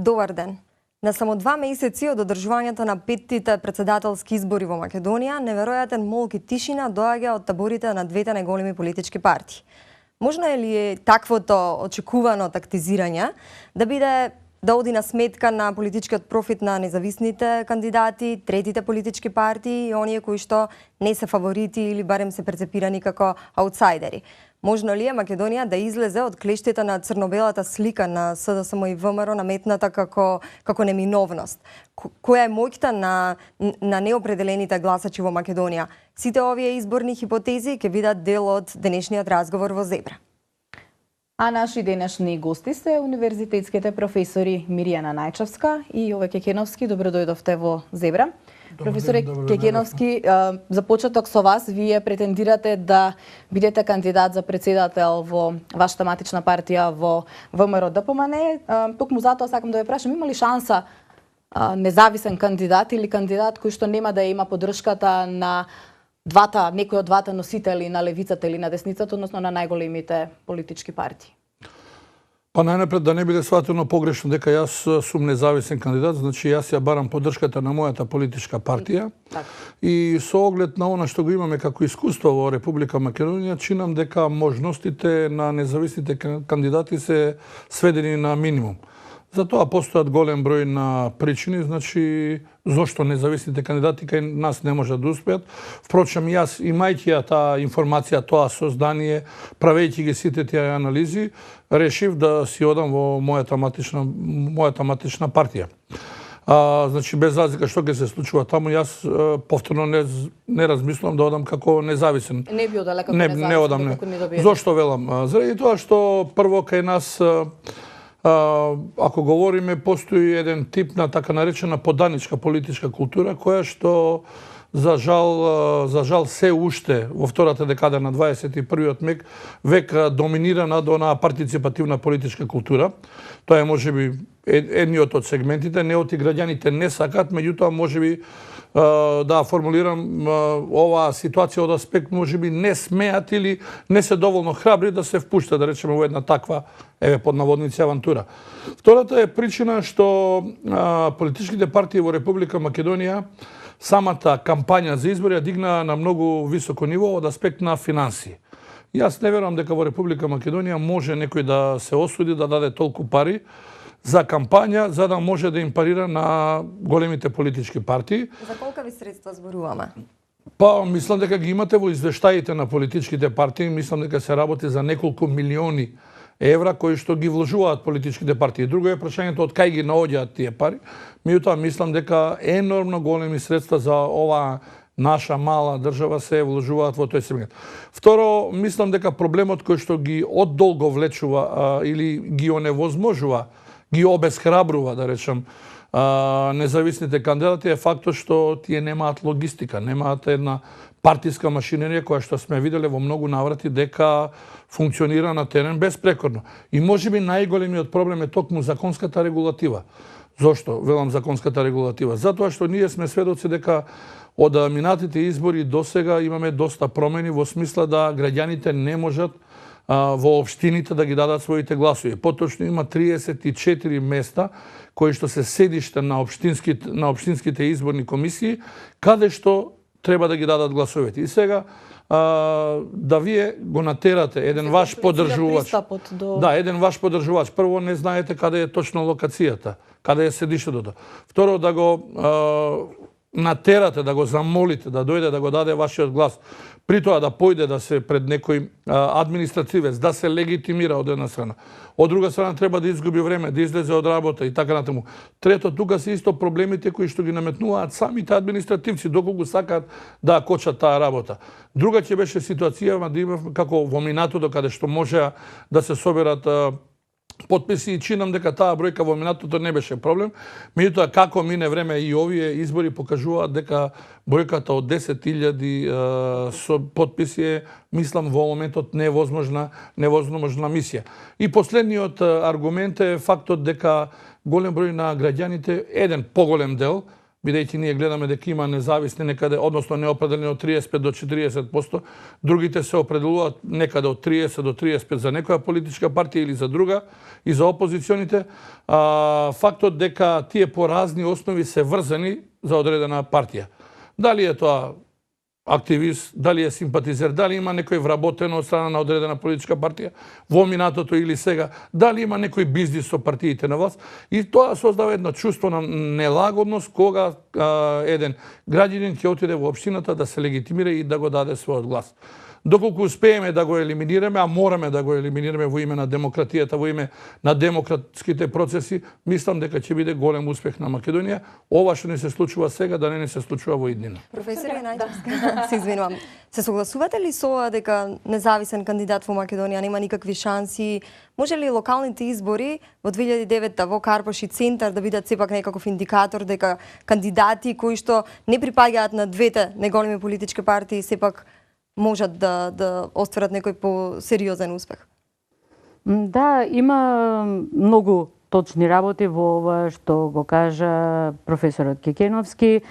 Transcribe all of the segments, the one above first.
Добар ден. На само 2 месеци од одржувањето на 5-тите претседателски избори во Македонија, неверојатен молк и тишина доаѓа од таборите на двете најголеми политички партии. Можно е ли таквото очекувано тактизирање да оди на сметка на политичкиот профит на независните кандидати, третите политички партии и оние кои што не се фаворити или барем се перцепирани како аутсайдери? Можно ли е Македонија да излезе од клештите на црно-белата слика на СДСМ и ВМРО наметната како неминовност? Која е моќта на неопределените гласачи во Македонија? Сите овие изборни хипотези ќе бидат дел од денешниот разговор во Зебра. А наши денешни гости се универзитетските професори Мирјана Најчевска и Јове Кекеновски. Добро дојдовте во Зебра. Професоре Кекеновски, за почеток со вас, вие претендирате да бидете кандидат за председател во вашата матична партија во ВМРО-ДПМН. Токму затоа сакам да ве прашам, има ли шанса независен кандидат или кандидат кој што нема да има поддршката на некој од двата носители на левицата или на десницата, односно на најголемите политички партии? Па најнапред да не биде сватено погрешно дека јас сум независен кандидат, значи јас ја барам поддршката на мојата политичка партија. И со оглед на она што го имаме како искуство во Република Македонија, чинам дека можностите на независните кандидати се сведени на минимум. Затоа постојат голем број на причини, значи зошто независните кандидати кај нас не можат да успеат. Впрочем, јас имајќи ја таа информација, тоа создание, правејќи ги сите тие анализи, решив да си одам во мојата матична партија. Значи без разлика што ќе се случува таму, јас повторно не размислувам да одам како независен. Не би одале како независен? Не одам, не. Зошто велам? Заради тоа што прво кај нас ако говориме, постои еден тип на така наречена поданичка политичка култура, која што за жал се уште во втората декада на 21. век доминира над онаа партиципативна политичка култура. Тоа е можеби едниот од сегментите, неоти граѓаните не сакат, меѓутоа можеби да формулирам оваа ситуација од аспект можеби не смеат или не се доволно храбри да се впуштат, да речеме, во една таква, под наводници, авантура. Втората е причина што политичките партии во Република Македонија самата кампања за избори ја дигна на многу високо ниво од аспект на финансии. Јас не верувам дека во Република Македонија може некој да се осуди да даде толку пари за кампања, за да може да им парира на големите политички партии. За колкави средства зборуваме? Па, мислам дека ги имате во извештаите на политичките партии, мислам дека се работи за неколку милиони евра кои што ги вложуваат политичките партии. Друго е прашањето од кај ги наоѓаат тие пари. Меѓутоа мислам дека енормно големи средства за оваа наша мала држава се вложуваат во тој сегмент. Второ, мислам дека проблемот кој што ги оддолго влечува или ги оневозможува, ги обесхрабрува, да речем, независните кандидати е фактот што тие немаат логистика, немаат една партиска машинерија која што сме виделе во многу наврати дека функционира на терен безпрекорно. И можеби најголемиот проблем е токму законската регулатива. Зошто велам законската регулатива? Затоа што ние сме сведоци дека од минатите избори досега имаме доста промени во смисла да граѓаните не можат во општините да ги дадат своите гласови. Поточно има 34 места кои што се седиште на општинските изборни комисии, каде што треба да ги дадат гласовете. И сега да вие го натерате еден ваш поддржувач. Да, еден ваш поддржувач. Прво не знаете каде е точно локацијата, каде е седиштето. Второ да го натерате, да го замолите да дојде да го даде вашиот глас. При тоа да појде да се пред некој административец, да се легитимира од една страна. Од друга страна треба да изгуби време, да излезе од работа и така натаму. Трето, тука се исто проблемите кои што ги наметнуваат самите административци, доколку сакаат да кочат таа работа. Друга ќе беше ситуација да имавме како во минатото каде што можеа да се соберат потписи и чинам дека таа бројка во минатото не беше проблем. Меѓутоа како мине време и овие избори покажуваат дека бројката од 10.000 со потписи е, мислам, во моментот невозможна мисија. И последниот аргумент е фактот дека голем број на граѓаните, еден поголем дел, бидејќи ние гледаме дека има независни некаде, односно неопределени од 35 до 40%, другите се определуваат некаде од 30 до 35 за некоја политичка партија или за друга, и за опозиционите. Фактот дека тие по разни основи се врзани за одредена партија. Дали е тоа активист, дали е симпатизер, дали има некој вработено од страна на одредена политичка партија во минатото или сега, дали има некој бизнис со партиите на власт, и тоа создава едно чувство на нелагодност кога еден граѓанин ќе отиде во општината да се легитимира и да го даде својот глас. Доколку успееме да го елиминираме, а мораме да го елиминираме во име на демократијата, во име на демократските процеси, мислам дека ќе биде голем успех на Македонија. Ова што не се случува сега, да не се случува во иднина. Професор Најчевска, се извинувам. Се согласувате ли со ова дека независен кандидат во Македонија нема никакви шанси? Може ли локалните избори во 2009 во Карпаш и Центар да бидат сепак некаков индикатор дека кандидати кои што не припаѓаат на двете неголеми политички партии сепак можат да остварат некој по-сериозен успех? Да, има многу точни работи во ова што го кажа професорот Кекеновски.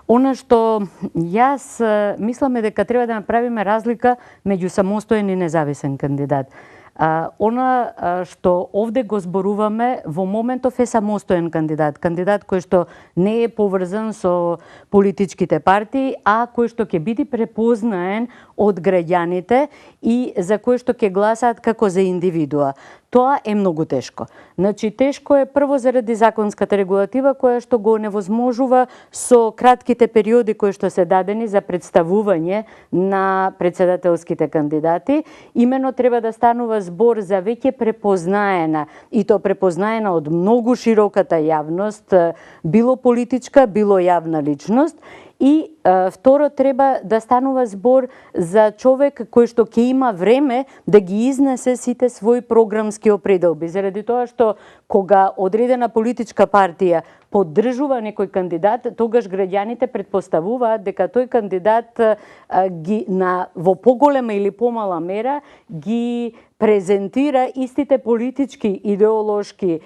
Она што јас мислам е дека треба да направиме разлика меѓу самостоен и независен кандидат. Она што овде го зборуваме во моментов е самостоен кандидат, кандидат кој што не е поврзан со политичките партии, а кој што ќе биде препознаен од граѓаните и за кој што ќе гласаат како за индивидуа. Тоа е многу тешко. Значи, тешко е прво заради законската регулатива која што го невозможува со кратките периоди кои што се дадени за представување на председателските кандидати. Имено треба да станува збор за веќе препознаена, и то препознаена од многу широката јавност, било политичка, било јавна личност. И второ, треба да станува збор за човек кој што ќе има време да ги изнесе сите своји програмски определби. Заради тоа што кога одредена политичка партија поддржува некој кандидат, тогаш граѓаните претпоставуваат дека тој кандидат во поголема или помала мера ги презентира истите политички, идеолошки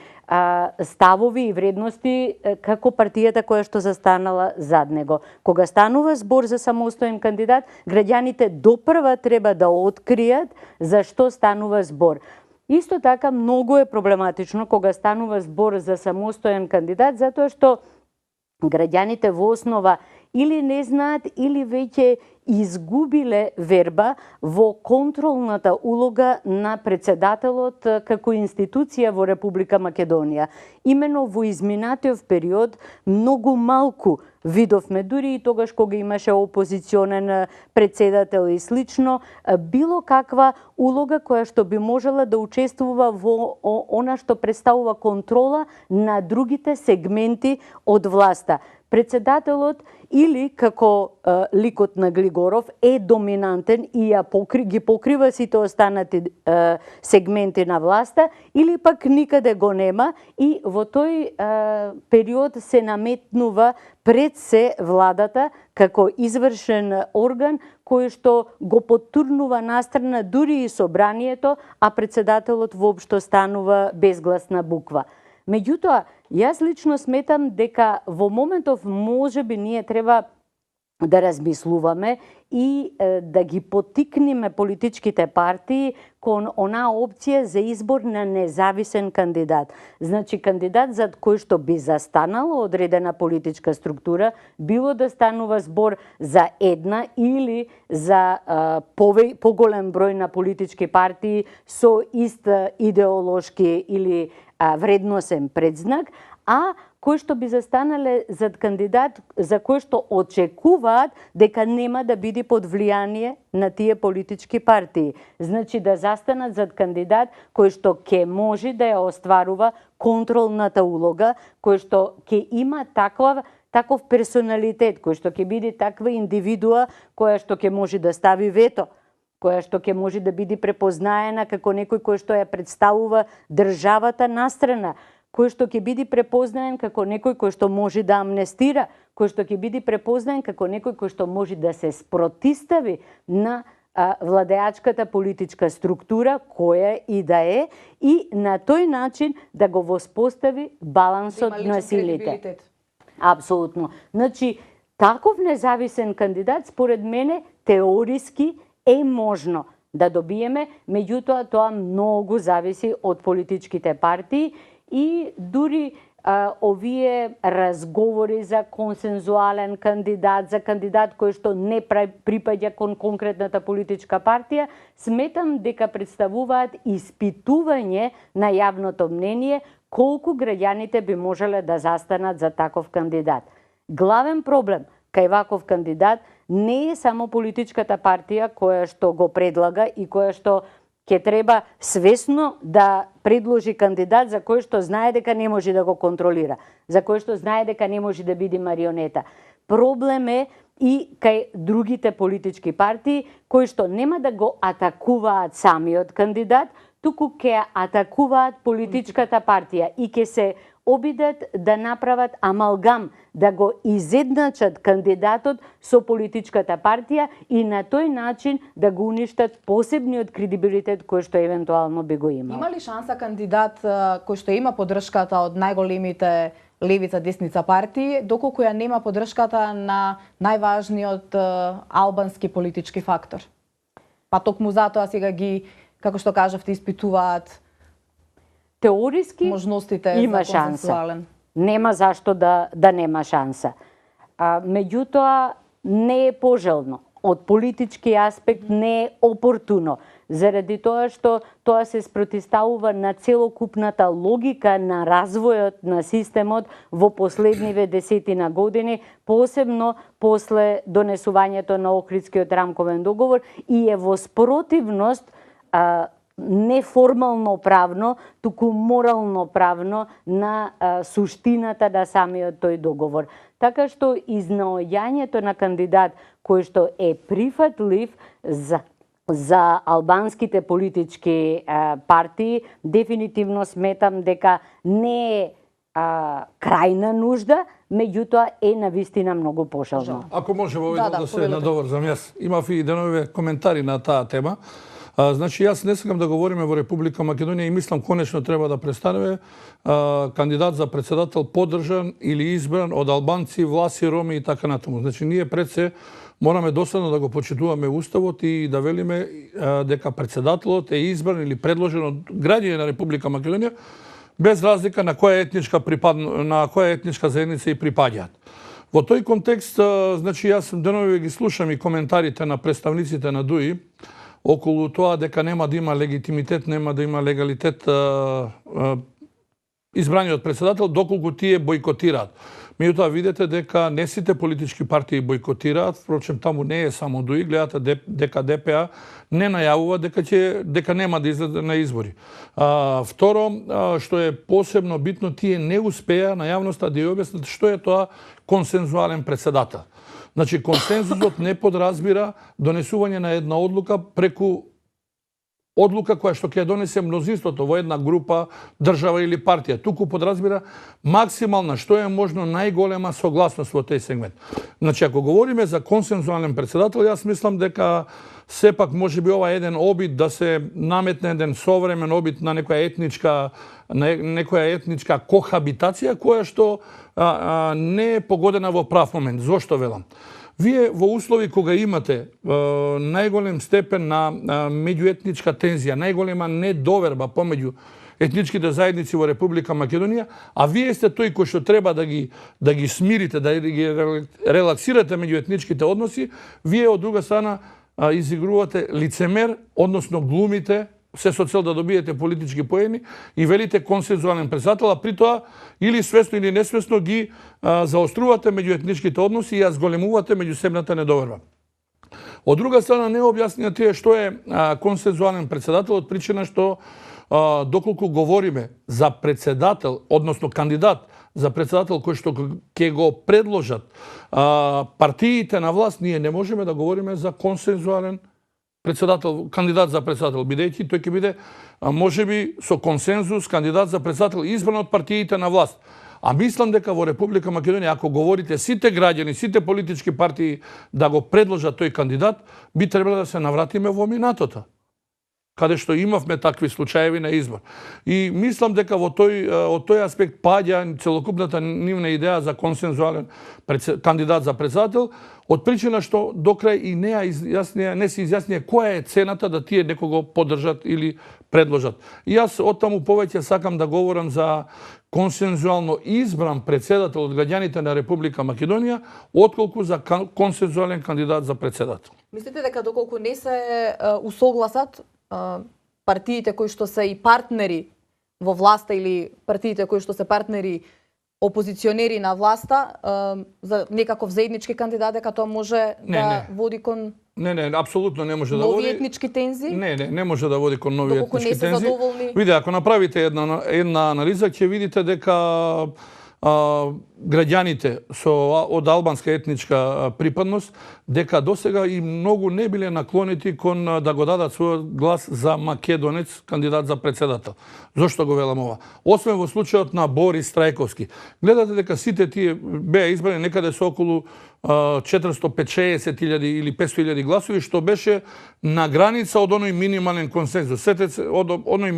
ставови и вредности како партијата која што застанала зад него. Кога станува збор за самостоен кандидат, граѓаните допрва треба да откријат за што станува збор. Исто така многу е проблематично кога станува збор за самостоен кандидат, затоа што граѓаните во основа или не знаат, или веќе изгубиле верба во контролната улога на председателот како институција во Република Македонија. Имено во изминатиот период многу малку видовме, дури и тогаш кога имаше опозиционен председател и слично, било каква улога која што би можела да учествува во она што представува контрола на другите сегменти од власта. Председателот или како ликот на Глигоров е доминантен и ги покрива сите останати сегменти на власта, или пак никаде го нема и во тој период се наметнува пред се владата како извршен орган кој што го поттурнува настрана дури и собранието, а председателот воопшто станува безгласна буква. Меѓутоа, јас лично сметам дека во моментов можеби ние треба да размислуваме и да ги поттикнеме политичките партии кон онаа опција за избор на независен кандидат. Значи, кандидат за кој што би застанала одредена политичка структура, било да станува збор за една или за поголем број на политички партии со ист идеолошки или вредносен предзнак, а кои што би застанале зад кандидат за кој што очекуваат дека нема да биде под влијание на тие политички партии. Значи да застанат зад кандидат кој што ќе може да ја остварува контролната улога, кој што ќе има таков персоналитет, кој што ќе биде таква индивидуа која што ќе може да стави вето, која што ќе може да биде препознаена како некој кој што ја представува државата настрана, кој што ќе биде препознаен како некој кој што може да амнестира, кој што ќе биде препознаен како некој кој што може да се спротистави на владеачката политичка структура, која и да е, и на тој начин да го воспостави балансот на силите. Апсолутно. Значи, таков независен кандидат, според мене, теориски е можно да добиеме, меѓутоа тоа многу зависи од политичките партии и дури овие разговори за консензуален кандидат, за кандидат кој што не припаѓа кон конкретната политичка партија, сметам дека представуваат испитување на јавното мнение колку граѓаните би можеле да застанат за таков кандидат. Главен проблем кај ваков кандидат не е само политичката партија која што го предлага и која што ќе треба свесно да предложи кандидат за кој што знае дека не може да го контролира, за кој што знае дека не може да биде марионета. Проблем е и кај другите политички партии кои што нема да го атакуваат самиот кандидат, туку ќе атакуваат политичката партија и ќе се обидат да направат амалгам, да го изедначат кандидатот со политичката партија и на тој начин да го уништат посебниот кредибилитет кој што евентуално би го имал. Има ли шанса кандидат кој што има поддршката од најголемите левица десница партии, доколку ја нема поддршката на најважниот албански политички фактор? Па токму затоа сега ги, како што кажавте, испитуваат теориски можностите има за шанса. консенсуален. Нема зашто да нема шанса. Меѓутоа, не е пожелно. Од политички аспект не е опортуно, заради тоа што тоа се спротивставува на целокупната логика на развојот на системот во последниве десетина години, посебно после донесувањето на Охридскиот рамковен договор и е во спротивност не формално правно, туку морално правно на суштината на самиот тој договор. Така што изнаоѓањето на кандидат кој што е прифатлив за албанските политички партии, дефинитивно сметам дека не е крајна нужда, меѓутоа е навистина многу пожелно. Ако може во да се надоврзам јас. Имав и денови коментари на таа тема. Значи, јас не сакам да говориме во Република Македонија и мислам конечно треба да престанеме кандидат за председател поддржан или избран од албанци, власи, роми и така натаму. Значи, ние пред се мораме доследно да го почитуваме уставот и да велиме дека председателот е избран или предложен од граѓани на Република Македонија без разлика на која етничка заедница и припаѓаат. Во тој контекст, значи, јас денови ги слушам и коментарите на представниците на ДУИ околу тоа дека нема да има легитимитет, нема да има легалитет избраниот председател доколку тие бојкотираат. Меѓутоа видите дека не сите политички партии бојкотираат, впрочем таму не е само ДУИ, гледате дека ДПА не најавува дека нема да излезе на избори. Второ, што е посебно битно, тие не успеа на јавноста да ја објаснат што е тоа консензуален председател. Значи, консензусот не подразбира донесување на една одлука преку одлука која што ќе донесе мнозинството во една група, држава или партија. Туку подразбира максимална, што е можно најголема согласност во тој сегмент. Значи, ако говориме за консензуален председател, јас мислам дека сепак може би ова еден обид да се наметне еден современ обид на некоја етничка кохабитација која што не е погодена во прав момент. Зошто велам? Вие во услови кога имате најголем степен на меѓуетничка тензија, најголема недоверба помеѓу етничките заедници во Република Македонија, а вие сте тој кој што треба да ги смирите, да ги релаксирате меѓуетничките односи, вие од друга страна изигрувате лицемер, односно глумите се со цел да добиете политички поени и велите консензуален председател, а при тоа или свесно или несвесно ги заострувате меѓуетничките односи и ја зголемувате меѓусебната недоверба. Од друга страна не објаснија тие што е консензуален председател од причина што доколку говориме за председател, односно кандидат за председател кој што ќе го предложат партиите на власт, ние не можеме да говориме за консензуален председател, кандидат за председател, бидејќи тој ќе биде можеби со консензус кандидат за председател избран од партиите на власт. А мислам дека во Република Македонија, ако говорите сите граѓани, сите политички партии да го предложат тој кандидат, би требало да се навратиме во минатото. каде што имавме такви случаеви на избор. И мислам дека од тој аспект паѓа целокупната нивна идеја за консензуален кандидат за председател, од причина што до крај и не се изјаснија која е цената да тие некого поддржат или предложат. И јас оттаму повеќе сакам да говорам за консензуално избран председател од граѓаните на Република Македонија, отколку за консензуален кандидат за председател. Мислите дека доколку не се усогласат партиите кои што се и партнери во власта или партиите кои што се партнери опозиционери на власта за некаков заеднички кандидат, дека тоа може води кон Не, апсолутно не може да води. Нови етнички тензии? Не може да води кон нови етнички тензии. Доколку не се задоволни? Видите, ако направите една анализа, ќе видите дека граѓаните од албанска етничка припадност, дека досега и многу не биле наклонети кон да го дадат својот глас за македонец кандидат за председател. Зошто го велам ова? Освен во случајот на Борис Трајковски. Гледате дека сите тие беа избрани некаде со околу 450.000 или 500.000 гласови, што беше на граница од оној минимален консензус. Од оној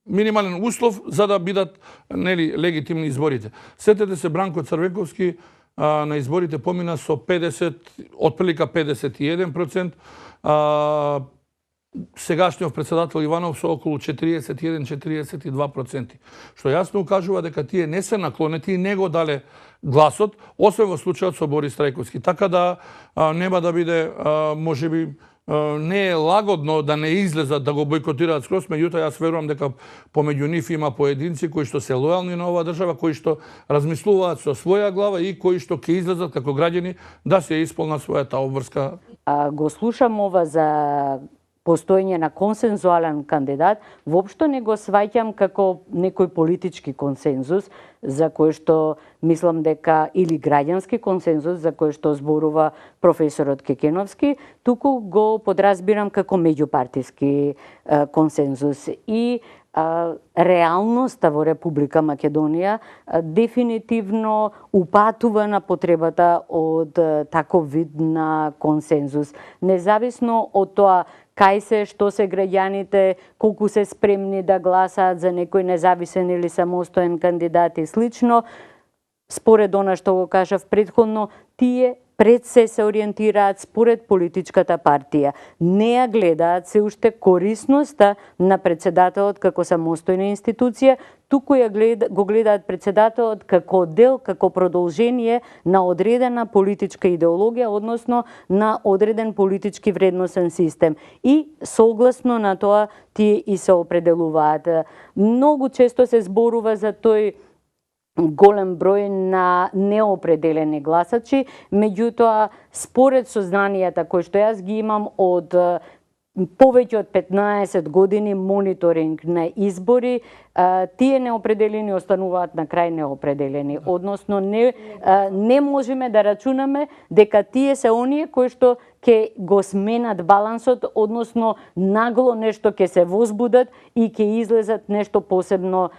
минимален услов за да бидат легитимни изборите. Сетете се Бранко Црвенковски на изборите помина со 51%, сегашниот председател Иванов со околу 41-42%, што јасно укажува дека тие не се наклонети и не го дале гласот, освен во случајот со Борис Трајковски. Така да нема да биде, можеби, не е лагодно да не излезат да го бойкотираат скроз, меѓутоа јас верувам дека помеѓу нив има поединци кои што се лојални на оваа држава, кои што размислуваат со своја глава и кои што ќе излезат како граѓани да се исполнат својата обврска. Го слушам ова за постоење на консензуален кандидат, воопшто не го сваќам како некој политички консензус за кој што мислам дека или граѓански консензус за кој што зборува професорот Кекеновски, туку го подразбирам како меѓупартиски консензус и реалноста во Република Македонија дефинитивно упатува на потребата од таков вид на консензус. Независно од тоа кај се, што се граѓаните, колку се спремни да гласаат за некој независен или самостоен кандидат и слично, според она што го кажав претходно, тие пред се ориентираат според политичката партија. Не ја гледаат се уште корисноста на председателот како самостојна институција, туку го гледаат председателот како дел, како продолжение на одредена политичка идеологија, односно на одреден политички вредносен систем. И согласно на тоа тие и се определуваат. Многу често се зборува за тој голем број на неопределени гласачи, меѓутоа според сознанијата кои што јас ги имам од повеќе од 15 години мониторинг на избори, тие неопределени остануваат на крај неопределени. Односно не можеме да рачунаме дека тие се оние кои што ќе го сменат балансот, односно нагло нешто ќе се возбудат и ќе излезат нешто посебно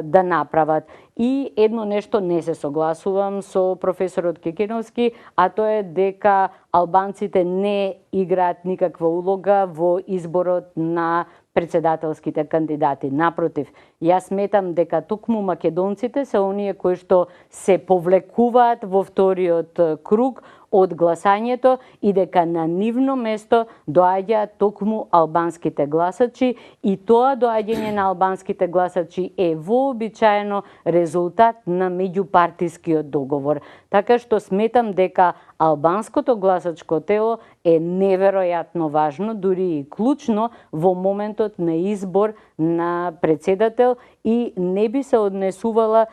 да направат. И едно нешто не се согласувам со професорот Кекеновски, а тоа е дека албанците не играат никаква улога во изборот на председателските кандидати. Напротив, јас сметам дека токму македонците се оние кои што се повлекуваат во вториот круг од гласањето и дека на нивно место доаѓаат токму албанските гласачи и тоа доаѓање на албанските гласачи е вообичаено резултат на меѓупартискиот договор. Така што сметам дека албанското гласачко тело е неверојатно важно, дури и клучно во моментот на избор на председател и не би се однесувала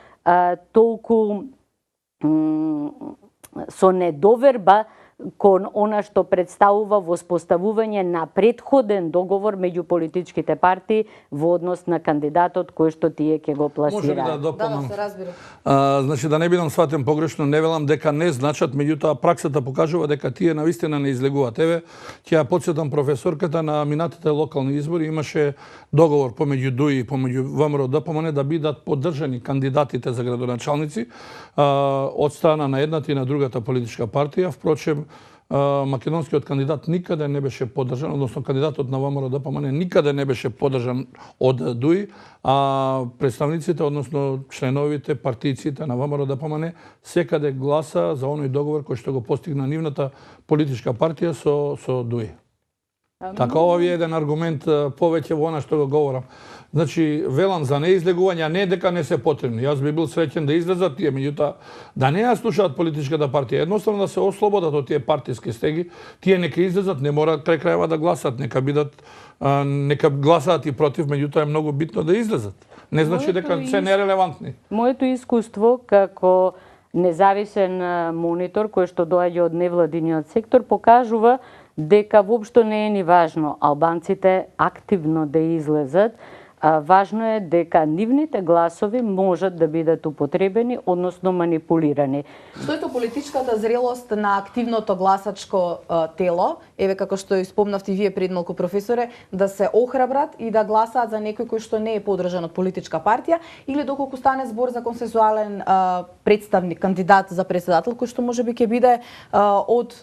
толку со недоверба кон она што представува воспоставување на претходен договор меѓу политичките партии во однос на кандидатот кој што тие ќе го пласираат. Може ли да дополнам? Да, се разбира. Значи да не бидам сватен погрешно, не велам дека не значат, меѓутоа праксата покажува дека тие навистина не излегуваат. Еве, ќе ја подсетам професорката на минатите локални избори имаше договор помеѓу ДУИ и помеѓу ВМРО ДПМН да бидат поддржани кандидатите за градоначалници од страна на едната и на другата политичка партија. Впрочем, македонскиот кандидат никаде не беше поддржан, односно кандидатот на ВМРО ДПМН никаде не беше поддржан од ДУИ, а представниците, односно членовите, партијците на ВМРО ДПМН секаде гласа за оној договор кој што го постигна нивната политичка партија со ДУИ. Така, ова ви е еден аргумент повеќе во она што го говорам. Значи, велам за неизлегување, а не дека не се потребни. Јас би бил среќен да излезат тие, меѓутоа да не ја слушаат политичката партија, едноставно да се ослободат од тие партиски стеги, тие нека излезат, не мора крај крајава да гласат, нека гласаат и против, меѓутоа е многу битно да излезат. Не значи дека се нерелевантни. Моето искуство како независен монитор кој што доаѓа од невладиниот сектор покажува дека воопшто не е ни важно албанците активно да излезат. Важно е дека нивните гласови можат да бидат употребени, односно манипулирани. Што е тоа политичката зрелост на активното гласачко тело, еве како што спомнавте и вие пред малку, професоре, да се охрабрат и да гласаат за некој кој што не е поддржан од политичка партија, или доколку стане збор за консенсуален представник, кандидат за председател, кој што можеби ќе биде од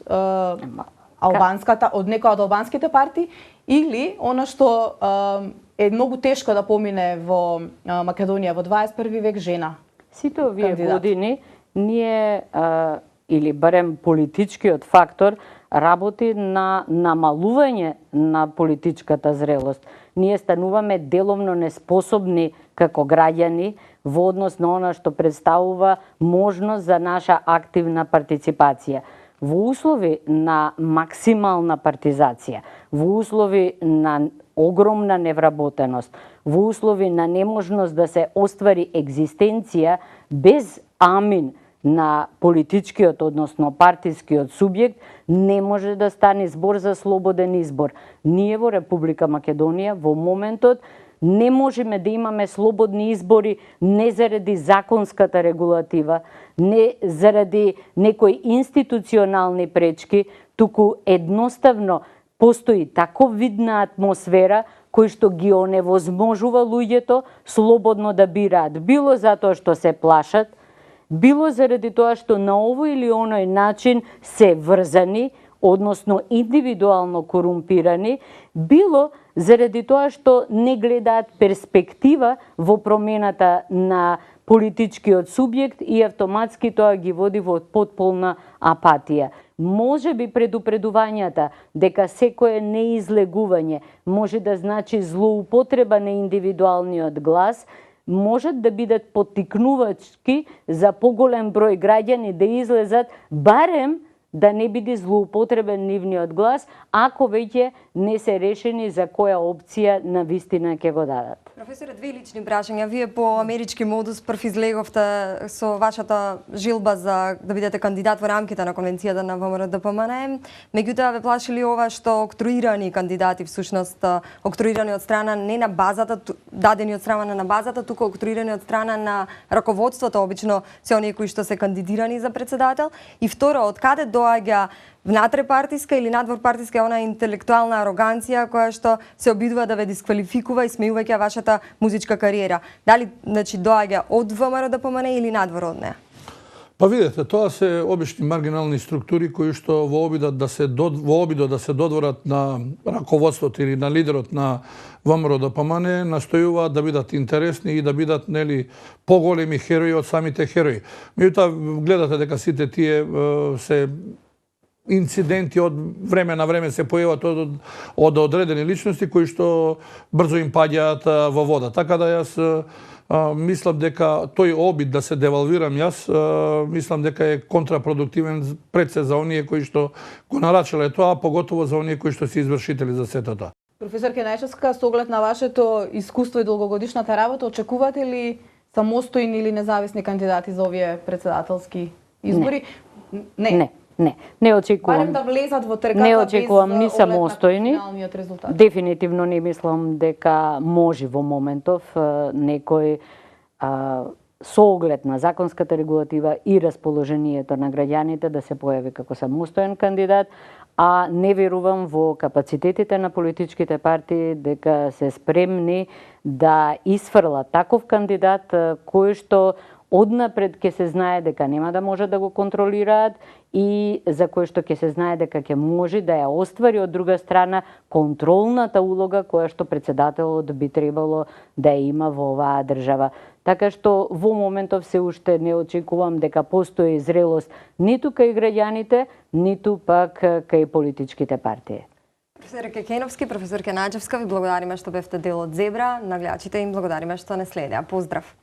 албанската, од некоја од албанските партии, или она што е многу тешко да помине во Македонија во 21 век, жена. Сите овие години ние, или барем политичкиот фактор, работи на намалување на политичката зрелост. Ние стануваме деловно неспособни како граѓани во однос на она што представува можност за наша активна партиципација. Во услови на максимална партизација, во услови на огромна невработеност, во услови на неможност да се оствари екзистенција без амин на политичкиот, односно партискиот субјект, не може да стане збор за слободен избор. Ние во Република Македонија во моментот не можеме да имаме слободни избори не заради законската регулатива, не заради некои институционални пречки, туку едноставно постои тако видна атмосфера кој што ги оневозможува луѓето слободно да бираат, било затоа што се плашат, било заради тоа што на овој или оној начин се врзани, односно индивидуално корумпирани, било заради тоа што не гледаат перспектива во промената на политичкиот субјект и автоматски тоа ги води во потполна апатија. Може би предупредувањата дека секое неизлегување може да значи злоупотреба на индивидуалниот глас, можат да бидат поттикнувачки за поголем број граѓани да излезат, барем да не биде злоупотребен нивниот глас, ако веќе не се решени за која опција на вистина ќе го дадат. Професоре, две лични прашања. Вие по амерички модус прв излеговте со вашата жилба за да бидете кандидат во рамките на конвенцијата на ВМРО ДПМН. Меѓутоа ве плаши ли ова што октруирани кандидати всушност октруирани од страна не на базата, дадени од страна на базата, туку октруирани од страна на раководството, обично се оние кои што се кандидирани за председател. И второ, од каде доаѓа внатре-партиска или надвор-партиска она интелектуална ароганција која што се обидува да ве дисквалификува и смејувајќи вашата музичка кариера? Дали доаѓа од ВМРО ДПМН или надвор од неа? Па видете, тоа се обични маргинални структури кои што во обидот да се додворат на раководството или на лидерот на ВМРО ДПМН настојуваат да бидат интересни и да бидат поголеми херои од самите херои. Меѓутоа гледате дека сите тие се инциденти од време на време се појават од одредени личности кои што брзо им паѓаат во вода. Така да јас мислам дека тој обид да се девалвирам јас, мислам дека е контрапродуктивен пред се за оние кои што го нарачале тоа, а поготово за оние кои што се извршители за сето тоа. Професор Најчевска, со оглед на вашето искуство и долгогодишната работа, очекувате ли самостојни или независни кандидати за овие председателски избори? Не очекувам. Барем да влезат во трката не очекувам ни самостојни. Дефинитивно не мислам дека може во моментов некој со оглед на законската регулатива и расположението на граѓаните да се појави како самостоен кандидат, а не верувам во капацитетите на политичките партии дека се спремни да исфрлат таков кандидат кој што однапред ќе се знае дека нема да може да го контролираат и за кој што ќе се знае дека ќе може да ја оствари од друга страна контролната улога која што председателот би требало да ја има во оваа држава. Така што во моментов се уште не очекувам дека постои зрелост ниту кај граѓаните, ниту пак кај политичките партии. Професор Кекеновски, професор Најчевска, ви благодариме што бевте дел од Зебра. На гледачите им благодариме што не следеа. Поздрав!